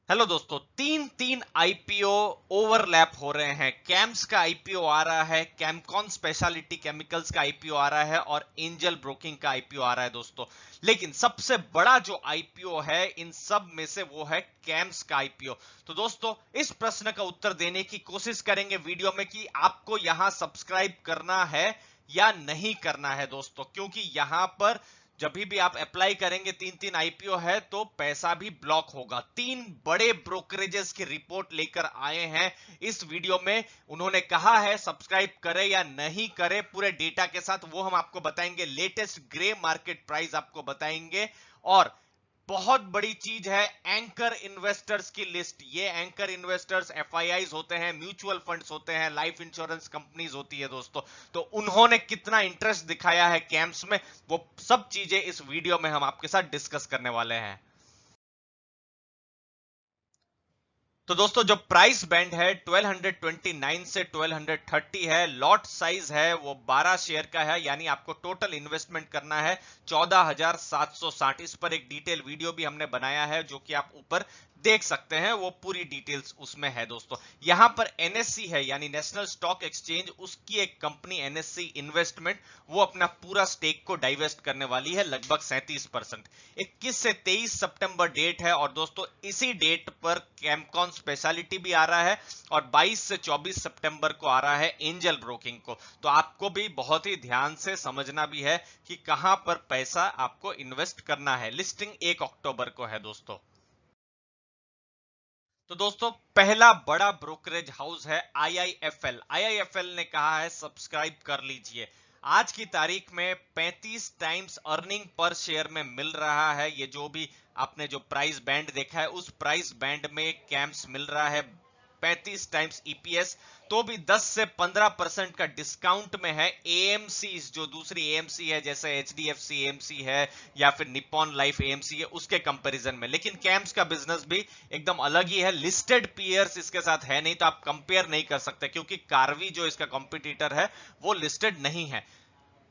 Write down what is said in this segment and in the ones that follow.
Hello दोस्तों, तीन तीन आईपीओ ओवरलैप हो रहे हैं। कैम्स का आईपीओ आ रहा है, कैमकॉन स्पेशलिटी केमिकल्स का आईपीओ आ रहा है और एंजल ब्रोकिंग का आईपीओ आ रहा है दोस्तों। लेकिन सबसे बड़ा जो आईपीओ है इन सब में से वो है कैम्स का आईपीओ। तो दोस्तों, इस प्रश्न का उत्तर देने की कोशिश करेंगे वीडियो में कि आपको यहां सब्सक्राइब करना है या नहीं करना है दोस्तों, क्योंकि यहां पर जब भी आप अप्लाई करेंगे तीन तीन आईपीओ है तो पैसा भी ब्लॉक होगा। तीन बड़े ब्रोकरेजेस की रिपोर्ट लेकर आए हैं इस वीडियो में। उन्होंने कहा है सब्सक्राइब करे या नहीं करे, पूरे डेटा के साथ वो हम आपको बताएंगे। लेटेस्ट ग्रे मार्केट प्राइस आपको बताएंगे। और बहुत बड़ी चीज है, एंकर इन्वेस्टर्स की लिस्ट। ये एंकर इन्वेस्टर्स एफआईआईज होते हैं, म्यूचुअल फंड्स होते हैं, लाइफ इंश्योरेंस कंपनीज होती है दोस्तों। तो उन्होंने कितना इंटरेस्ट दिखाया है कैम्स में, वो सब चीजें इस वीडियो में हम आपके साथ डिस्कस करने वाले हैं। तो दोस्तों, जो प्राइस बैंड है 1229 से 1230 है। लॉट साइज है वो 12 शेयर का है, यानी आपको टोटल इन्वेस्टमेंट करना है 14,760। इस पर एक डिटेल वीडियो भी हमने बनाया है जो कि आप ऊपर देख सकते हैं, वो पूरी डिटेल्स उसमें है दोस्तों। यहां पर एनएससी है, यानी नेशनल स्टॉक एक्सचेंज, उसकी एक कंपनी एनएससी इन्वेस्टमेंट, वो अपना पूरा स्टेक को डाइवेस्ट करने वाली है, लगभग 37%। 21 से 23 सितंबर डेट है और दोस्तों इसी डेट पर कैमकॉन स्पेशलिटी भी आ रहा है और 22 से 24 सितंबर को आ रहा है एंजल ब्रोकिंग को। तो आपको भी बहुत ही ध्यान से समझना भी है कि कहां पर पैसा आपको इन्वेस्ट करना है। लिस्टिंग 1 अक्टूबर को है दोस्तों। तो दोस्तों, पहला बड़ा ब्रोकरेज हाउस है आईआईएफएल। आईआईएफएल ने कहा है सब्सक्राइब कर लीजिए। आज की तारीख में 35 टाइम्स अर्निंग पर शेयर में मिल रहा है। ये जो भी आपने जो प्राइस बैंड देखा है उस प्राइस बैंड में कैम्स मिल रहा है 35 टाइम्स ईपीएस। तो भी 10 से 15% का डिस्काउंट में है एएमसी, जो दूसरी एएमसी है जैसे एचडीएफसी एएमसी है या फिर निप्पॉन लाइफ एएमसी है उसके कंपैरिजन में। लेकिन कैम्स का बिजनेस भी एकदम अलग ही है। लिस्टेड पीयर्स इसके साथ है नहीं, तो आप कंपेयर नहीं कर सकते, क्योंकि कार्वी जो इसका कॉम्पिटिटर है वो लिस्टेड नहीं है।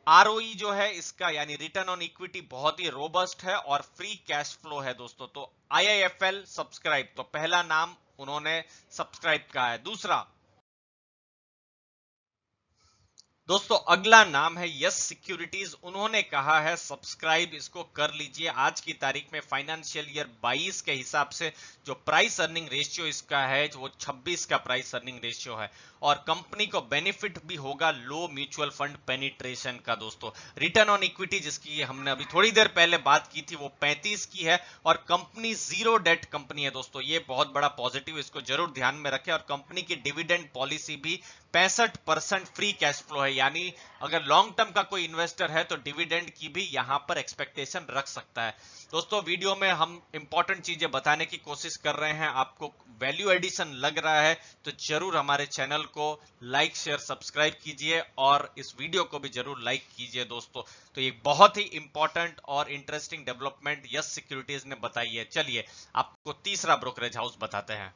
आरओई जो है इसका, यानी रिटर्न ऑन इक्विटी, बहुत ही रोबस्ट है और फ्री कैश फ्लो है दोस्तों। तो आईआईएफएल सब्सक्राइब, तो पहला नाम उन्होंने सब्सक्राइब कहा है। दूसरा दोस्तों, अगला नाम है यस सिक्योरिटीज। उन्होंने कहा है सब्सक्राइब इसको कर लीजिए। आज की तारीख में फाइनेंशियल ईयर 22 के हिसाब से जो प्राइस अर्निंग रेशियो इसका है वो 26 का प्राइस अर्निंग रेशियो है और कंपनी को बेनिफिट भी होगा लो म्यूचुअल फंड पेनिट्रेशन का दोस्तों। रिटर्न ऑन इक्विटी जिसकी हमने अभी थोड़ी देर पहले बात की थी वो 35 की है और कंपनी जीरो डेट कंपनी है दोस्तों। ये बहुत बड़ा पॉजिटिव, इसको जरूर ध्यान में रखें। और कंपनी की डिविडेंड पॉलिसी भी 65% फ्री कैश फ्लो है, यानी अगर लॉन्ग टर्म का कोई इन्वेस्टर है तो डिविडेंड की भी यहां पर एक्सपेक्टेशन रख सकता है दोस्तों। वीडियो में हम इंपॉर्टेंट चीजें बताने की कोशिश कर रहे हैं, आपको वैल्यू एडिशन लग रहा है तो जरूर हमारे चैनल को लाइक शेयर सब्सक्राइब कीजिए और इस वीडियो को भी जरूर लाइक कीजिए दोस्तों। तो ये बहुत ही इंपॉर्टेंट और इंटरेस्टिंग डेवलपमेंट यस सिक्योरिटीज ने बताई है। चलिए आपको तीसरा ब्रोकरेज हाउस बताते हैं।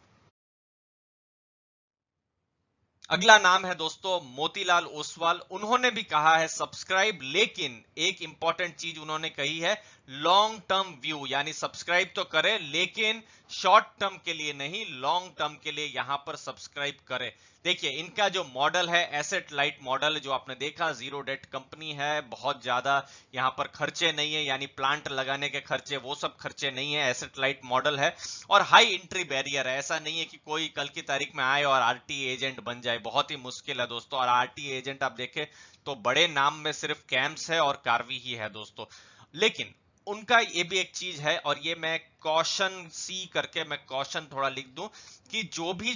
अगला नाम है दोस्तों मोतीलाल ओसवाल। उन्होंने भी कहा है सब्सक्राइब, लेकिन एक इंपॉर्टेंट चीज उन्होंने कही है, लॉन्ग टर्म व्यू, यानी सब्सक्राइब तो करें लेकिन शॉर्ट टर्म के लिए नहीं, लॉन्ग टर्म के लिए यहां पर सब्सक्राइब करें। देखिए इनका जो मॉडल है एसेट लाइट मॉडल, जो आपने देखा जीरो डेट कंपनी है, बहुत ज्यादा यहां पर खर्चे नहीं है, यानी प्लांट लगाने के खर्चे वो सब खर्चे नहीं है, एसेट लाइट मॉडल है। और हाई एंट्री बैरियर है, ऐसा नहीं है कि कोई कल की तारीख में आए और आरटी एजेंट बन जाए, बहुत ही मुश्किल है दोस्तों। और आरटी एजेंट आप देखें तो बड़े नाम में सिर्फ कैम्स है और कार्वी ही है दोस्तों। लेकिन उनका ये भी एक चीज है, और ये मैं कॉशन सी करके मैं कॉशन थोड़ा लिख दूं, कि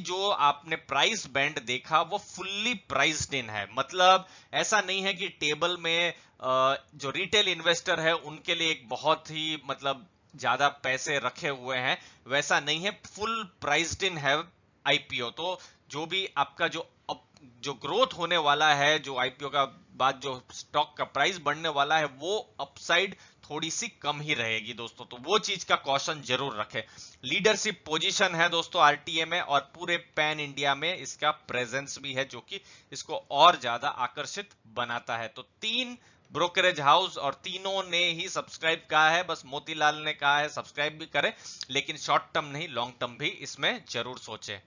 जो आपने प्राइस बैंड देखा वो फुल्ली प्राइस्ड इन है। मतलब ऐसा नहीं है कि टेबल में जो रिटेल इन्वेस्टर है उनके लिए एक बहुत ही मतलब ज्यादा पैसे रखे हुए हैं, वैसा नहीं है, फुल प्राइस्ड इन है आईपीओ। तो जो भी आपका जो ग्रोथ होने वाला है, जो आईपीओ का बाद जो स्टॉक का प्राइस बढ़ने वाला है, वो अपसाइड थोड़ी सी कम ही रहेगी दोस्तों। तो वो चीज का कॉशन जरूर रखें। लीडरशिप पोजीशन है दोस्तों आरटीए में और पूरे पैन इंडिया में इसका प्रेजेंस भी है, जो कि इसको और ज्यादा आकर्षित बनाता है। तो तीन ब्रोकरेज हाउस और तीनों ने ही सब्सक्राइब कहा है, बस मोतीलाल ने कहा है सब्सक्राइब भी करें, लेकिन शॉर्ट टर्म नहीं लॉन्ग टर्म भी इसमें जरूर सोचें।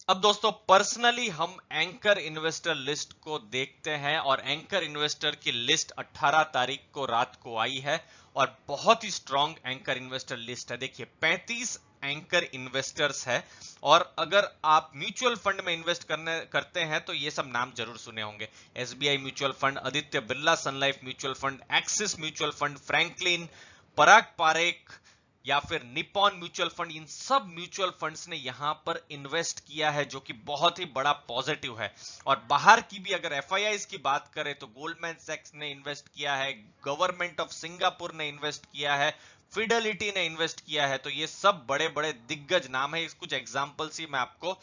अब दोस्तों पर्सनली हम एंकर इन्वेस्टर लिस्ट को देखते हैं और एंकर इन्वेस्टर की लिस्ट 18 तारीख को रात को आई है और बहुत ही स्ट्रॉन्ग एंकर इन्वेस्टर लिस्ट है। देखिए 35 एंकर इन्वेस्टर्स है और अगर आप म्यूचुअल फंड में इन्वेस्ट करते हैं तो ये सब नाम जरूर सुने होंगे। SBI mutual fund, Aditya Birla sun life mutual fund, axis mutual fund, Franklin, Parag Parekh या फिर निप्पॉन म्यूचुअल फंड, इन सब म्यूचुअल फंड्स ने यहां पर इन्वेस्ट किया है जो कि बहुत ही बड़ा पॉजिटिव है। और बाहर की भी अगर एफआईआईज की बात करें तो गोल्डमैन सैक्स ने इन्वेस्ट किया है, गवर्नमेंट ऑफ सिंगापुर ने इन्वेस्ट किया है, फिडेलिटी ने इन्वेस्ट किया है। तो ये सब बड़े बड़े दिग्गज नाम है। कुछ एग्जांपल्स ही मैं आपको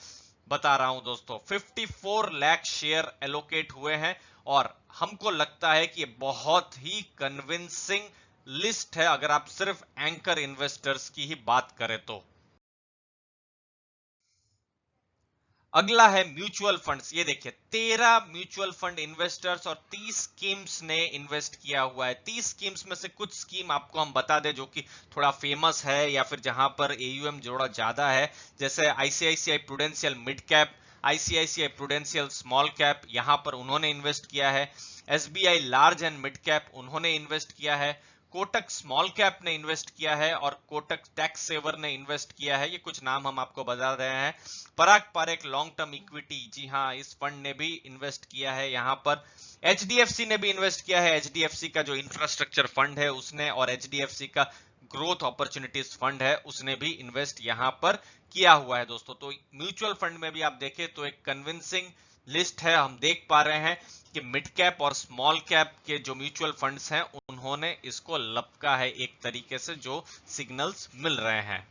बता रहा हूं दोस्तों। 54 लाख शेयर एलोकेट हुए हैं और हमको लगता है कि ये बहुत ही कन्विंसिंग लिस्ट है अगर आप सिर्फ एंकर इन्वेस्टर्स की ही बात करें तो। अगला है म्यूचुअल फंड्स। ये देखिए 13 म्यूचुअल फंड इन्वेस्टर्स और 30 स्कीम्स ने इन्वेस्ट किया हुआ है। 30 स्कीम्स में से कुछ स्कीम आपको हम बता दें जो कि थोड़ा फेमस है या फिर जहां पर एयूएम जोड़ा ज्यादा है, जैसे ICICI prudential mid cap, ICICI prudential small cap, यहां पर उन्होंने इन्वेस्ट किया है। SBI large and mid cap उन्होंने इन्वेस्ट किया है। कोटक स्मॉल कैप ने इन्वेस्ट किया है और कोटक टैक्स सेवर ने इन्वेस्ट किया है। ये कुछ नाम हम आपको बता रहे हैं। पराग पारेख लॉन्ग टर्म इक्विटी, जी हाँ इस फंड ने भी इन्वेस्ट किया है। यहां पर एचडीएफसी ने भी इन्वेस्ट किया है, एचडीएफसी का जो इंफ्रास्ट्रक्चर फंड है उसने, और एचडीएफसी का ग्रोथ अपॉर्चुनिटीज फंड है उसने भी इन्वेस्ट यहां पर किया हुआ है दोस्तों। तो म्यूचुअल फंड में भी आप देखें तो एक कन्विंसिंग लिस्ट है। हम देख पा रहे हैं कि मिड कैप और स्मॉल कैप के जो म्यूचुअल फंड्स हैं उन्होंने इसको लपका है एक तरीके से, जो सिग्नल्स मिल रहे हैं।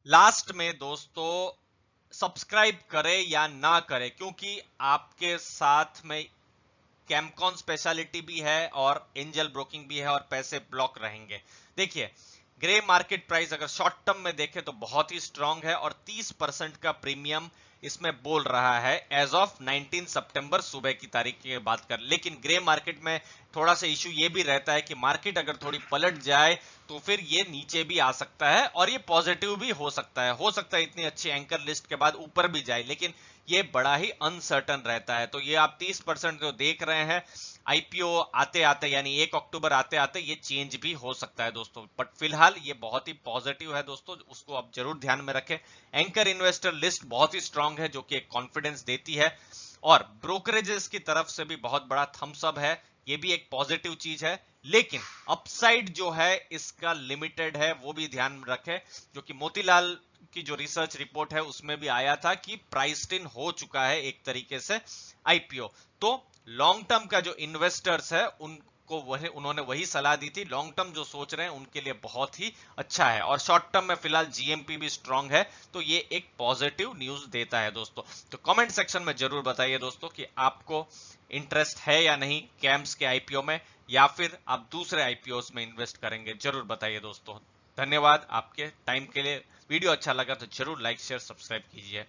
लास्ट में दोस्तों सब्सक्राइब करें या ना करें, क्योंकि आपके साथ में कैमकॉन स्पेशलिटी भी है और एंजल ब्रोकिंग भी है और पैसे ब्लॉक रहेंगे। देखिए ग्रे मार्केट प्राइस अगर शॉर्ट टर्म में देखें तो बहुत ही स्ट्रांग है और 30% का प्रीमियम इसमें बोल रहा है एज ऑफ 19 सितंबर सुबह की तारीख की बात कर। लेकिन ग्रे मार्केट में थोड़ा सा इशू ये भी रहता है कि मार्केट अगर थोड़ी पलट जाए तो फिर ये नीचे भी आ सकता है और ये पॉजिटिव भी हो सकता है इतनी अच्छी एंकर लिस्ट के बाद ऊपर भी जाए, लेकिन ये बड़ा ही अनसर्टन रहता है। तो ये आप 30% जो देख रहे हैं आईपीओ आते आते यानी 1 अक्टूबर आते आते ये चेंज भी हो सकता है दोस्तों, बट फिलहाल ये बहुत ही पॉजिटिव है दोस्तों, उसको आप जरूर ध्यान में रखें। एंकर इन्वेस्टर लिस्ट बहुत ही स्ट्रांग है जो कि एक कॉन्फिडेंस देती है और ब्रोकरेजेस की तरफ से भी बहुत बड़ा थम्स अप है, ये भी एक पॉजिटिव चीज है। लेकिन अपसाइड जो है इसका लिमिटेड है, वो भी ध्यान में रखें, जो कि मोतीलाल की जो रिसर्च रिपोर्ट है उसमें भी आया था कि प्राइस्ड इन हो चुका है एक तरीके से आईपीओ। तो लॉन्ग टर्म का जो इन्वेस्टर्स है उनको उन्होंने वही सलाह दी थी, लॉन्ग टर्म जो सोच रहे हैं उनके लिए बहुत ही अच्छा है। और शॉर्ट टर्म में फिलहाल जीएमपी भी स्ट्रांग है, तो ये एक पॉजिटिव न्यूज देता है दोस्तों। तो कमेंट सेक्शन में जरूर बताइए दोस्तों कि आपको इंटरेस्ट है या नहीं कैम्स के आईपीओ में, या फिर आप दूसरे आईपीओस में इन्वेस्ट करेंगे, जरूर बताइए दोस्तों। धन्यवाद आपके टाइम के लिए। वीडियो अच्छा लगा तो जरूर लाइक शेयर सब्सक्राइब कीजिए।